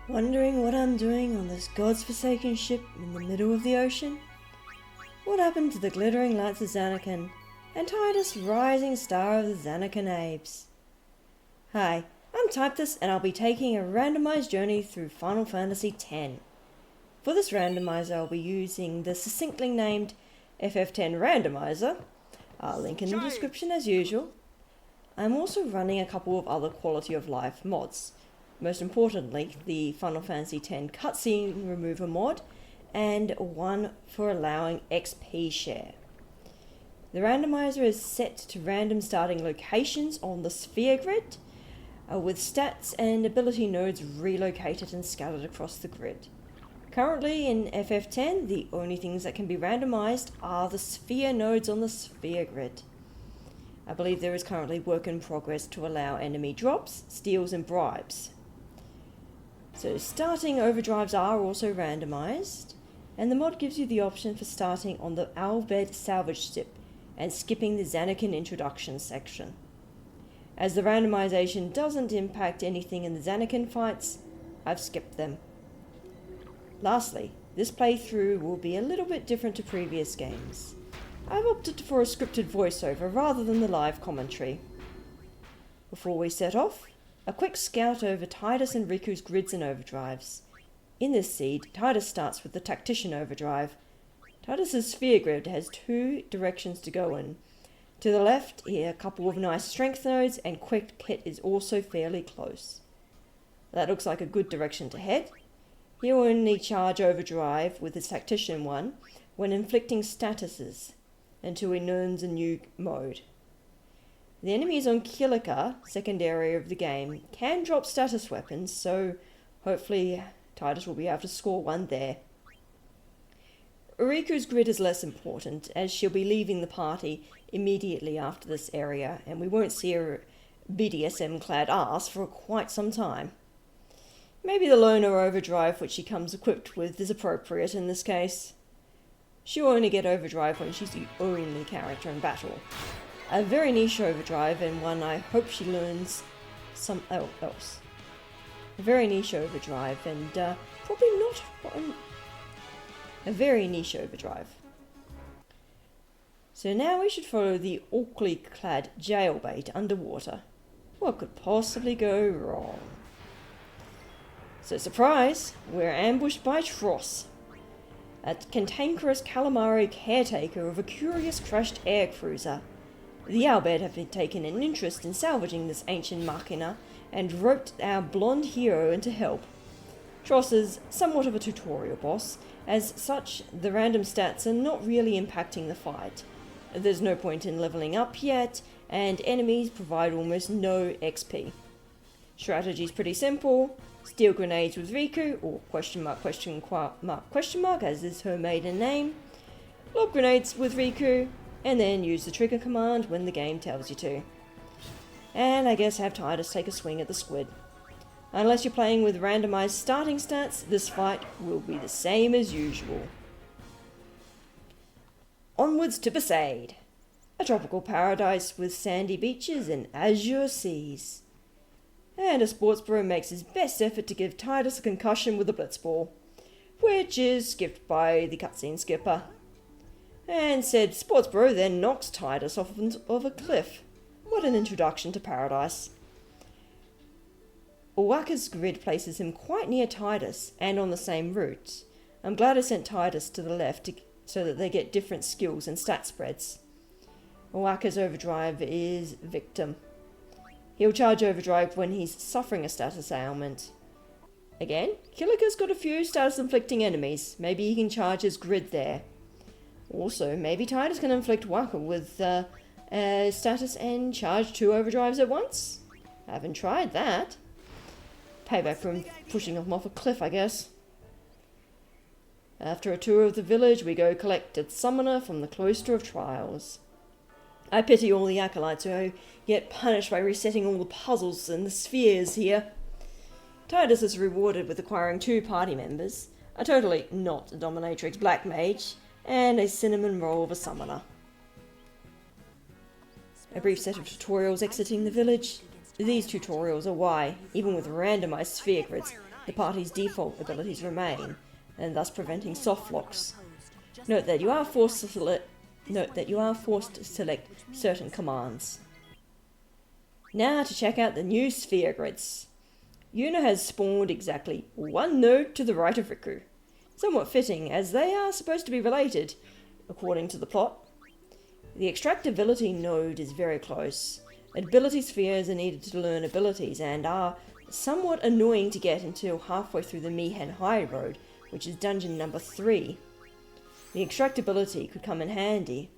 Wondering what I'm doing on this god's-forsaken ship in the middle of the ocean? What happened to the glittering lights of Zanarkand and Titus, rising star of the Zanarkand Apes? Hi, I'm Titus and I'll be taking a randomized journey through Final Fantasy X. For this randomizer I'll be using the succinctly named FF10 Randomizer. I'll link in the description as usual. I'm also running a couple of other quality of life mods. Most importantly, the Final Fantasy X cutscene remover mod, and one for allowing XP share. The randomizer is set to random starting locations on the sphere grid, with stats and ability nodes relocated and scattered across the grid. Currently in FF10, the only things that can be randomized are the sphere nodes on the sphere grid. I believe there is currently work in progress to allow enemy drops, steals and bribes. So starting overdrives are also randomized, and the mod gives you the option for starting on the Albed salvage ship and skipping the Zanarkand introduction section. As the randomization doesn't impact anything in the Zanarkand fights, I've skipped them. Lastly, this playthrough will be a little bit different to previous games. I've opted for a scripted voiceover rather than the live commentary. Before we set off, a quick scout over Titus and Riku's grids and overdrives. In this seed, Titus starts with the Tactician overdrive. Titus's sphere grid has two directions to go in. To the left, here a couple of nice strength nodes, and quick hit is also fairly close. That looks like a good direction to head. He will only charge overdrive with his Tactician one when inflicting statuses until he learns a new mode. The enemies on Kilika, second area of the game, can drop status weapons, so hopefully Titus will be able to score one there. Riku's grid is less important, as she'll be leaving the party immediately after this area, and we won't see her BDSM-clad ass for quite some time. Maybe the loner overdrive which she comes equipped with is appropriate in this case. She'll only get overdrive when she's the only character in battle. A very niche overdrive, and one I hope she learns some else. A very niche overdrive, and probably not one. A very niche overdrive. So now we should follow the awkwardly-clad jailbait underwater. What could possibly go wrong? So surprise, we're ambushed by Tross, a cantankerous calamari caretaker of a curious crashed air cruiser. The Albed have been taken an interest in salvaging this ancient machina and roped our blonde hero in to help. Tross is somewhat of a tutorial boss. As such, the random stats are not really impacting the fight. There's no point in leveling up yet, and enemies provide almost no XP. Strategy's pretty simple. Steal grenades with Riku, or question mark as is her maiden name. Lob grenades with Riku, and then use the trigger command when the game tells you to. And I guess have Titus take a swing at the squid. Unless you're playing with randomized starting stats, this fight will be the same as usual. Onwards to Besaid, a tropical paradise with sandy beaches and azure seas. And a sports bro makes his best effort to give Titus a concussion with a blitzball, which is skipped by the cutscene skipper. And said sports bro then knocks Titus off of a cliff. What an introduction to paradise. Owaka's grid places him quite near Titus and on the same route. I'm glad I sent Titus to the left so that they get different skills and stat spreads. Owaka's overdrive is Victim. He'll charge overdrive when he's suffering a status ailment. Again, Kilika's got a few status inflicting enemies. Maybe he can charge his grid there. Also, maybe Titus can inflict Waka with status and charge 2 overdrives at once? Haven't tried that. Payback from pushing him off a cliff, I guess. After a tour of the village, we go collect a summoner from the Cloister of Trials. I pity all the acolytes who get punished by resetting all the puzzles and the spheres here. Titus is rewarded with acquiring 2 party members, a totally not dominatrix black mage, and a cinnamon roll of a summoner. A brief set of tutorials exiting the village. These tutorials are why, even with randomized sphere grids, The party's default abilities remain, and thus preventing soft locks. Note that you are forced to select certain commands. Now to check out the new sphere grids. Yuna has spawned exactly one node to the right of Riku. Somewhat fitting, as they are supposed to be related, according to the plot. The extractability node is very close. Ability spheres are needed to learn abilities and are somewhat annoying to get until halfway through the Mihen High Road, which is dungeon number 3. The extractability could come in handy.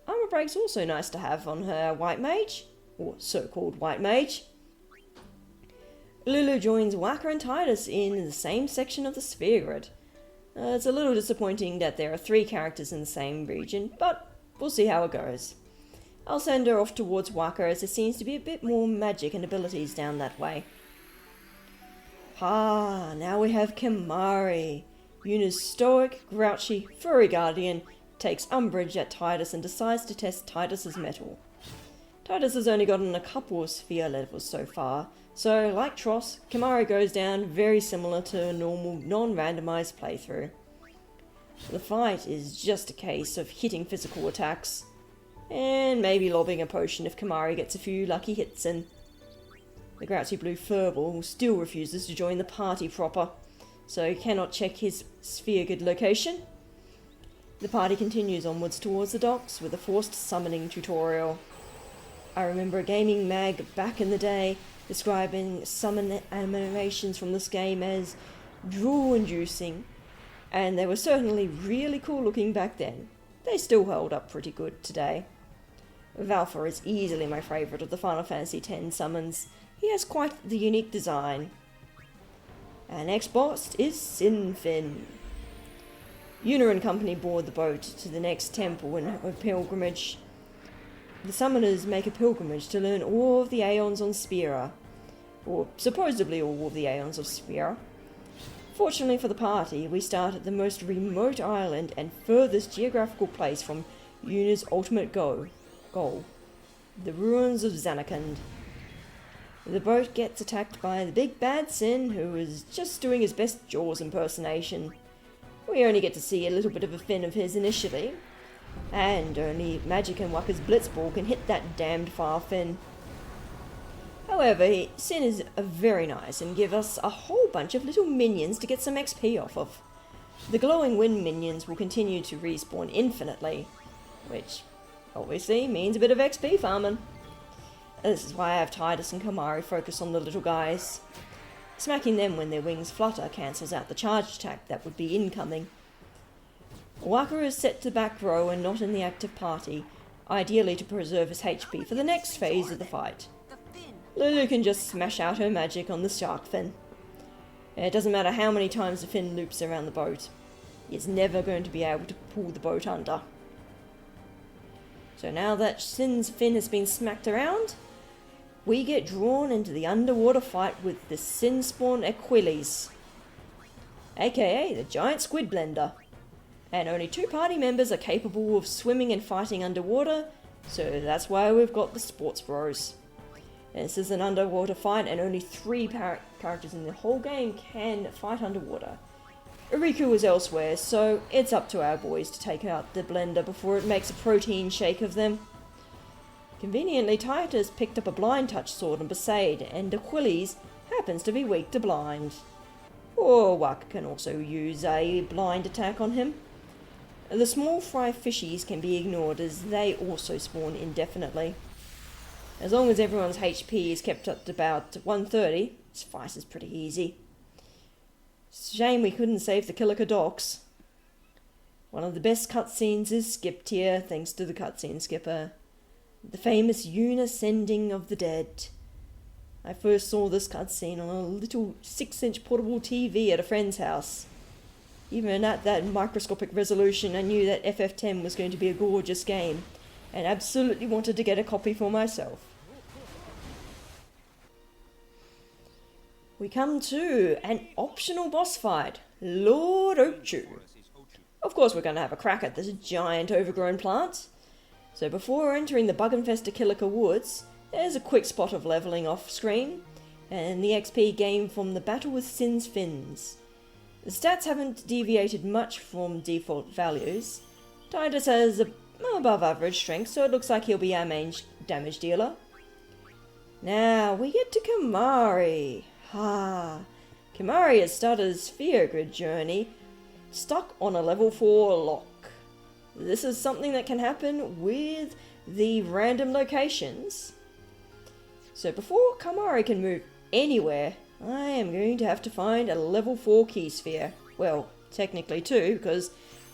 Armor break's also nice to have on her white mage, or so-called white mage. Lulu joins Waka and Titus in the same section of the sphere grid. It's a little disappointing that there are 3 characters in the same region, but we'll see how it goes. I'll send her off towards Waka as there seems to be a bit more magic and abilities down that way. Now we have Kimahri. Yuna's stoic, grouchy, furry guardian takes umbrage at Titus and decides to test Titus's mettle. Titus has only gotten a couple of sphere levels so far, so like Tross, Kimahri goes down very similar to a normal non-randomized playthrough. The fight is just a case of hitting physical attacks, and maybe lobbing a potion if Kimahri gets a few lucky hits in. The grouchy blue furball still refuses to join the party proper, so cannot check his sphere grid location. The party continues onwards towards the docks with a forced summoning tutorial. I remember a gaming mag back in the day describing summon animations from this game as drool-inducing, and they were certainly really cool looking back then. They still hold up pretty good today. Valfor is easily my favourite of the Final Fantasy X summons. He has quite the unique design. Our next boss is Sinfin. Yuna and company board the boat to the next temple in a pilgrimage. The summoners make a pilgrimage to learn all of the Aeons on Spira, or supposedly all of the Aeons of Spira. Fortunately for the party, we start at the most remote island and furthest geographical place from Yuna's ultimate goal, the ruins of Zanarkand. The boat gets attacked by the big bad Sin, who is just doing his best Jaws impersonation. We only get to see a little bit of a fin of his initially, and only Magic and Waka's Blitzball can hit that damned far fin. However, Sin is very nice and give us a whole bunch of little minions to get some XP off of. The glowing wind minions will continue to respawn infinitely, which obviously means a bit of XP farming. This is why I have Titus and Kimahri focus on the little guys. Smacking them when their wings flutter cancels out the charge attack that would be incoming. Waka is set to back row and not in the active party, ideally to preserve his HP for the next phase of the fight. Lulu can just smash out her magic on the shark fin. It doesn't matter how many times the fin loops around the boat. It's never going to be able to pull the boat under. So now that Sin's fin has been smacked around, we get drawn into the underwater fight with the Sin spawn Achilles, aka the giant squid blender. And only 2 party members are capable of swimming and fighting underwater, so that's why we've got the sports bros. This is an underwater fight and only 3 characters in the whole game can fight underwater. Uriku is elsewhere, so it's up to our boys to take out the blender before it makes a protein shake of them. Conveniently, Titus picked up a blind touch sword on Besaid, and Achilles happens to be weak to blind. Or Waka can also use a blind attack on him. The small fry fishies can be ignored as they also spawn indefinitely. As long as everyone's HP is kept up to about 130, this fight is pretty easy. Shame we couldn't save the Kilika docks. One of the best cutscenes is skipped here, thanks to the cutscene skipper. The famous Yuna Sending of the Dead. I first saw this cutscene on a little 6-inch portable TV at a friend's house. Even at that microscopic resolution, I knew that FF10 was going to be a gorgeous game, and absolutely wanted to get a copy for myself. We come to an optional boss fight, Lord Ochu. Of course we're going to have a crack at this giant overgrown plant. So before entering the bug-infested Kilika Woods, there's a quick spot of levelling off screen, and the XP gained from the battle with Sin's fins. The stats haven't deviated much from default values. Titus has above average strength, so it looks like he'll be our main damage dealer. Now we get to Kimahri. Kimahri has started his sphere grid journey stuck on a level 4 lock. This is something that can happen with the random locations. So before Kimahri can move anywhere, I am going to have to find a level 4 key sphere. Well, technically 2, because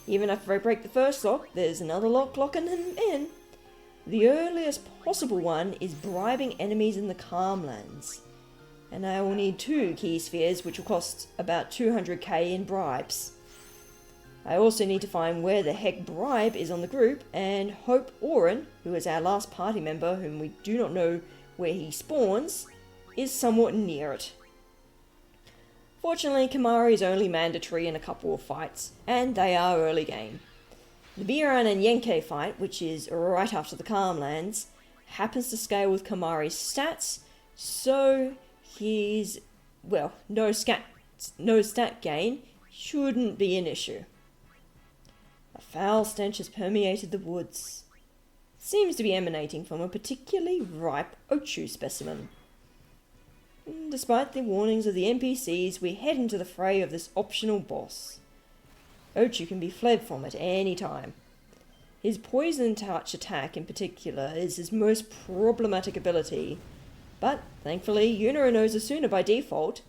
even after I break the first lock, there's another lock locking him in. The earliest possible one is bribing enemies in the Calmlands. And I will need 2 key spheres, which will cost about 200k in bribes. I also need to find where the heck Bribe is on the group, and hope Oren, who is our last party member whom we do not know where he spawns, is somewhat near it. Fortunately, Kimahri is only mandatory in a couple of fights, and they are early game. The Biran and Yenke fight, which is right after the Calmlands, happens to scale with Kimahri's stats, so his, well, no stat gain shouldn't be an issue. A foul stench has permeated the woods. It seems to be emanating from a particularly ripe Ochu specimen. Despite the warnings of the NPCs, we head into the fray of this optional boss. Ochu can be fled from at any time. His poison touch attack in particular is his most problematic ability, but thankfully Yunara knows Asuna by default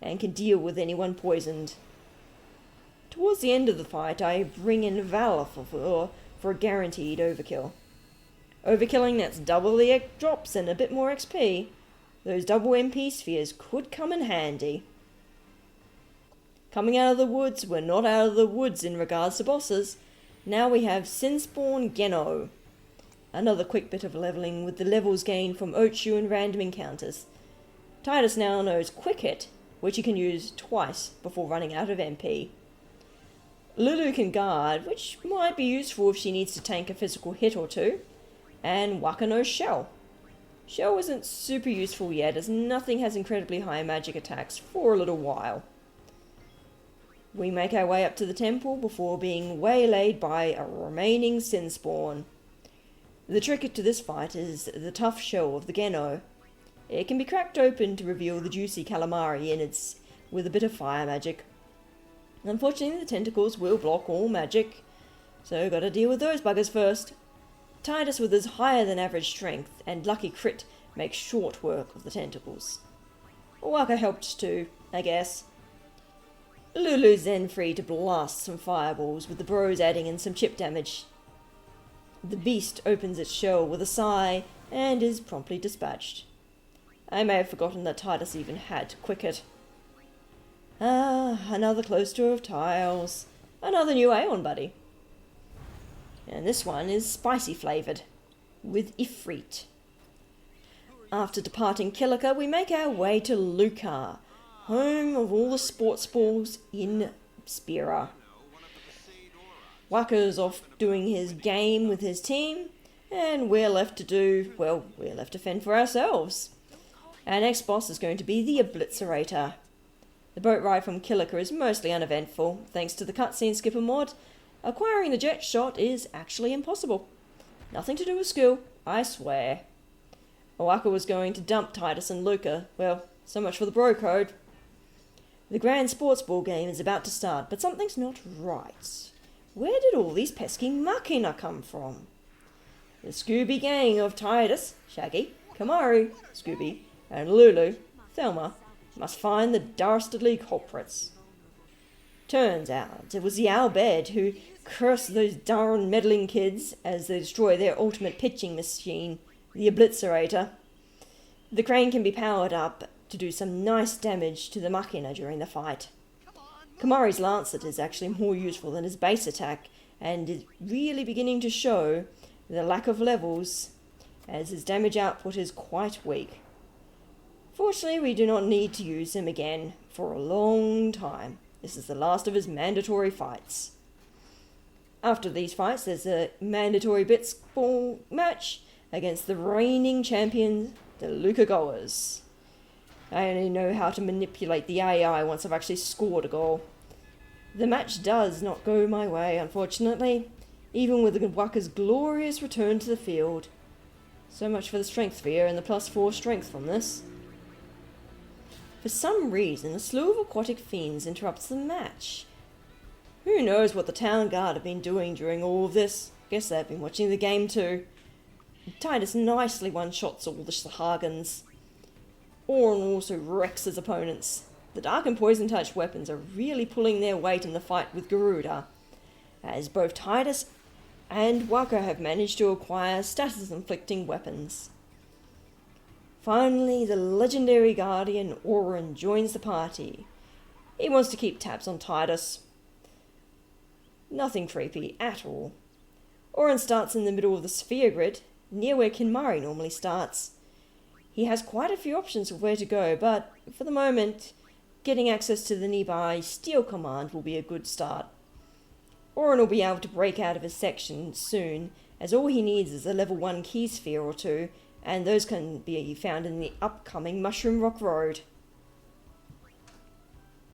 and can deal with anyone poisoned. Towards the end of the fight, I bring in Valor for a guaranteed overkill. Overkilling that's double the drops and a bit more XP. Those double MP spheres could come in handy. Coming out of the woods, we're not out of the woods in regards to bosses. Now we have Sinspawn Geno. Another quick bit of leveling with the levels gained from Ochu and random encounters. Titus now knows Quick Hit, which he can use twice before running out of MP. Lulu can guard, which might be useful if she needs to tank a physical hit or two. And Waka knows Shell. Shell isn't super useful yet, as nothing has incredibly high magic attacks for a little while. We make our way up to the temple before being waylaid by a remaining Sin spawn. The trick to this fight is the tough shell of the Geno. It can be cracked open to reveal the juicy calamari with a bit of fire magic. Unfortunately, the tentacles will block all magic, so gotta deal with those buggers first. Titus, with his higher than average strength and lucky crit, makes short work of the tentacles. Waka helped too, I guess. Lulu's then free to blast some fireballs, with the bros adding in some chip damage. The beast opens its shell with a sigh and is promptly dispatched. I may have forgotten that Titus even had Quick Hit. Another cluster of tiles. Another new Aeon buddy. And this one is spicy flavoured, with Ifrit. After departing Kilika, we make our way to Luca, home of all the sports balls in Spira. Waka's off doing his game with his team, and we're left to fend for ourselves. Our next boss is going to be the Obliterator. The boat ride from Kilika is mostly uneventful. Thanks to the cutscene skipper mod, acquiring the jet shot is actually impossible. Nothing to do with skill, I swear. Waka was going to dump Titus and Luca. Well, so much for the bro code. The grand sports ball game is about to start, but something's not right. Where did all these pesky machina come from? The Scooby gang of Titus, Shaggy, Kimahri, Scooby, and Lulu, Thelma, must find the dastardly culprits. Turns out it was the Albed who cursed those darn meddling kids as they destroy their ultimate pitching machine, the Obliterator. The crane can be powered up to do some nice damage to the machina during the fight. Kimahri's Lancet is actually more useful than his base attack, and is really beginning to show the lack of levels, as his damage output is quite weak. Fortunately, we do not need to use him again for a long time. This is the last of his mandatory fights. After these fights, there's a mandatory blitzball match against the reigning champion, the Luca Goers. I only know how to manipulate the AI once I've actually scored a goal. The match does not go my way, unfortunately, even with Waka's glorious return to the field. So much for the strength sphere and the +4 strength from this. For some reason, a slew of aquatic fiends interrupts the match. Who knows what the town guard have been doing during all of this? Guess they've been watching the game too. Titus nicely one-shots all the Sahagans. Orin also wrecks his opponents. The Dark and Poison Touch weapons are really pulling their weight in the fight with Garuda, as both Titus and Waka have managed to acquire status-inflicting weapons. Finally, the legendary guardian Orin joins the party. He wants to keep tabs on Titus. Nothing creepy at all. Orin starts in the middle of the sphere grid, near where Kinmari normally starts. He has quite a few options of where to go, but for the moment, getting access to the nearby Steel Command will be a good start. Orin will be able to break out of his section soon, as all he needs is a level 1 key sphere or two, and those can be found in the upcoming Mushroom Rock Road.